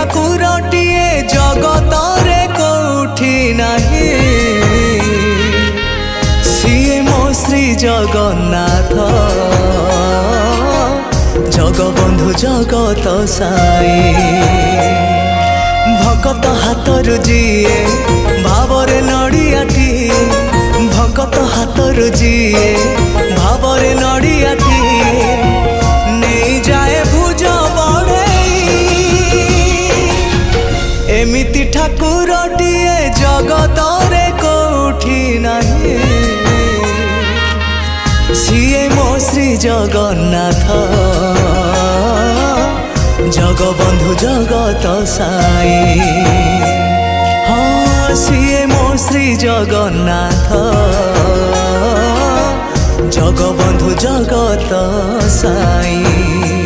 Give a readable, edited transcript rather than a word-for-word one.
ठाकुरटिए जगतरे कोठी नाही सिए मो श्री जगन्नाथ जगबंधु जगत साई भकत हाथरु जीए भावरे नड़ियाटी भकत हाथरु जीए भावरे नड़ियाटी नहीं जाए भुज एमिति ठाकुरटिए जगतरे कोठी नाही सिए मो श्री जगन्नाथ जगबंधु जगत साई हाँ सिए मो श्री जगन्नाथ जगबंधु जगत साई।